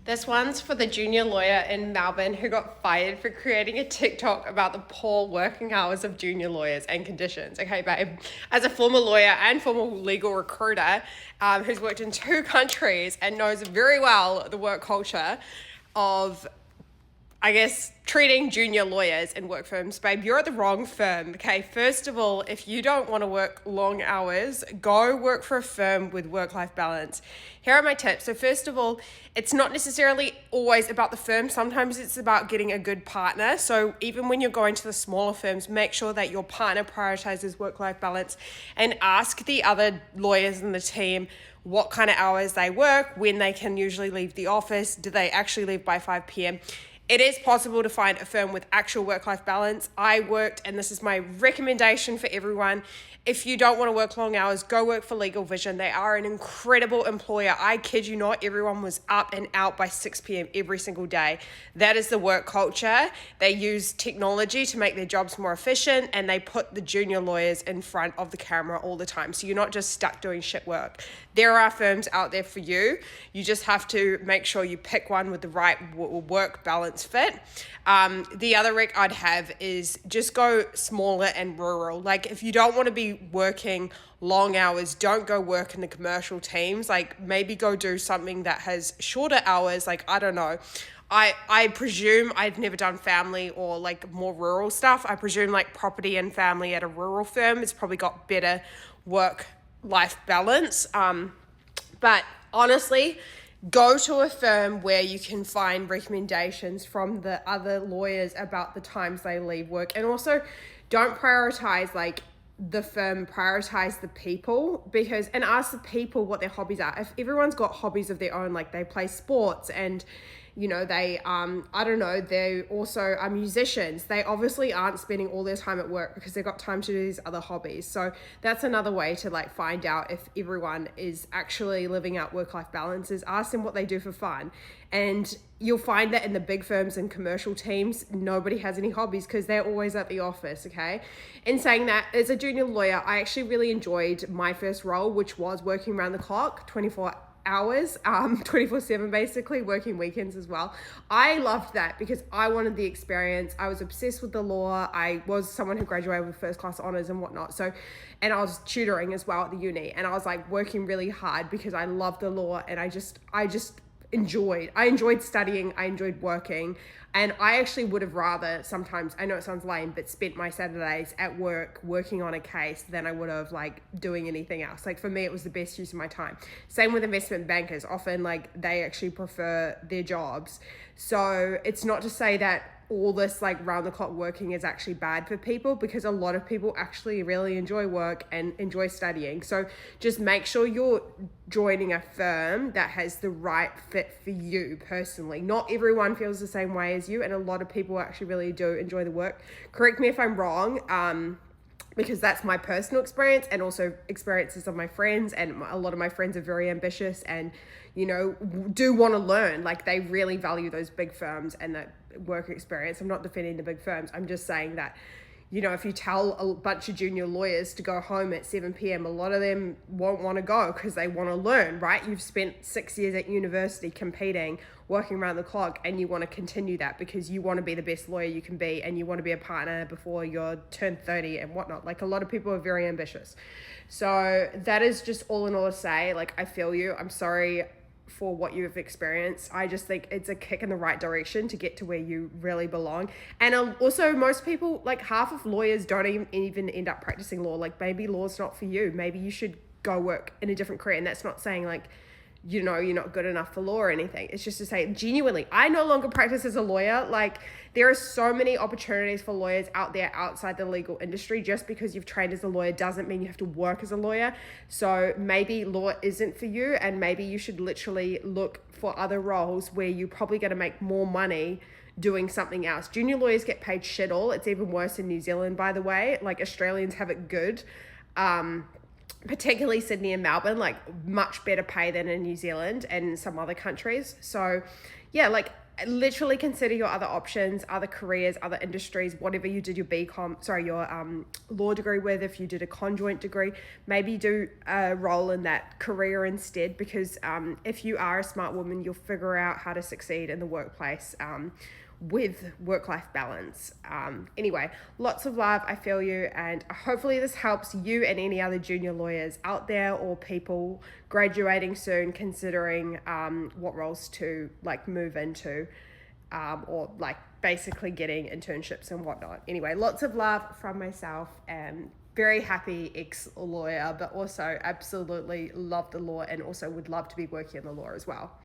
This one's for the junior lawyer in Melbourne who got fired for creating a TikTok about the poor working hours of junior lawyers and conditions. Okay, babe. As a former lawyer and former legal recruiter who's worked in 2 countries and knows very well the work culture of, I guess, treating junior lawyers in work firms, babe, you're at the wrong firm. Okay, first of all, if you don't want to work long hours, go work for a firm with work-life balance. Here are my tips. So first of all, it's not necessarily always about the firm. Sometimes it's about getting a good partner. So even when you're going to the smaller firms, make sure that your partner prioritizes work-life balance and ask the other lawyers in the team what kind of hours they work, when they can usually leave the office, do they actually leave by 5 p.m. It is possible to find a firm with actual work-life balance. I worked, and this is my recommendation for everyone. If you don't want to work long hours, go work for Legal Vision. They are an incredible employer. I kid you not, everyone was up and out by 6 p.m. every single day. That is the work culture. They use technology to make their jobs more efficient, and they put the junior lawyers in front of the camera all the time. So you're not just stuck doing shit work. There are firms out there for you. You just have to make sure you pick one with the right work balance fit. The other rec I'd have is just go smaller and rural. Like if you don't want to be working long hours, don't go work in the commercial teams. Like maybe go do something that has shorter hours. Like, I don't know. I presume I've never done family or like more rural stuff. I presume like property and family at a rural firm has probably got better work-life balance. But honestly, go to a firm where you can find recommendations from the other lawyers about the times they leave work. And also don't prioritize like the firm, prioritize the people, and ask the people what their hobbies are. If everyone's got hobbies of their own, like they play sports and they I don't know, they also are musicians, they obviously aren't spending all their time at work because they've got time to do these other hobbies. So that's another way to like find out if everyone is actually living out work-life balance, is ask them what they do for fun. And you'll find that in the big firms and commercial teams, nobody has any hobbies because they're always at the office, okay? In saying that, as a junior lawyer, I actually really enjoyed my first role, which was working around the clock, 24 hours, 24/7 basically, working weekends as well. I loved that because I wanted the experience. I was obsessed with the law. I was someone who graduated with first class honors and whatnot. So, and I was tutoring as well at the uni, and I was like working really hard because I loved the law, and I just enjoyed studying, I enjoyed working, and I actually would have rather sometimes, I know it sounds lame, but spent my Saturdays at work working on a case than I would have like doing anything else. Like for me, it was the best use of my time. Same with investment bankers. Often like they actually prefer their jobs. So it's not to say that all this like round the clock working is actually bad for people, because a lot of people actually really enjoy work and enjoy studying. So just make sure you're joining a firm that has the right fit for you personally. Not everyone feels the same way as you, and a lot of people actually really do enjoy the work. Correct me if I'm wrong, because that's my personal experience and also experiences of my friends, and a lot of my friends are very ambitious and do want to learn. Like they really value those big firms and that work experience. I'm not defending the big firms. I'm just saying that if you tell a bunch of junior lawyers to go home at 7 p.m, a lot of them won't want to go because they want to learn, right? You've spent 6 years at university competing, working around the clock, and you want to continue that because you want to be the best lawyer you can be, and you want to be a partner before you're turned 30 and whatnot. Like a lot of people are very ambitious. So that is just all in all to say, like, I feel you. I'm sorry for what you've experienced. I just think it's a kick in the right direction to get to where you really belong. And also most people, like half of lawyers don't even end up practicing law. Like maybe law's not for you. Maybe you should go work in a different career. And that's not saying like, you're not good enough for law or anything. It's just to say, genuinely, I no longer practice as a lawyer. Like there are so many opportunities for lawyers out there outside the legal industry. Just because you've trained as a lawyer doesn't mean you have to work as a lawyer. So maybe law isn't for you, and maybe you should literally look for other roles where you're probably going to make more money doing something else. Junior lawyers get paid shit all. It's even worse in New Zealand, by the way. Like Australians have it good. Particularly Sydney and Melbourne, like much better pay than in New Zealand and some other countries. So yeah, like literally consider your other options, other careers, other industries, whatever you did your your law degree with. If you did a conjoint degree, maybe do a role in that career instead, because if you are a smart woman, you'll figure out how to succeed in the workplace with work-life balance. Anyway, lots of love. I feel you, and hopefully this helps you and any other junior lawyers out there, or people graduating soon considering what roles to like move into, or like basically getting internships and whatnot. Anyway, lots of love from myself, and very happy ex-lawyer, but also absolutely love the law and also would love to be working in the law as well.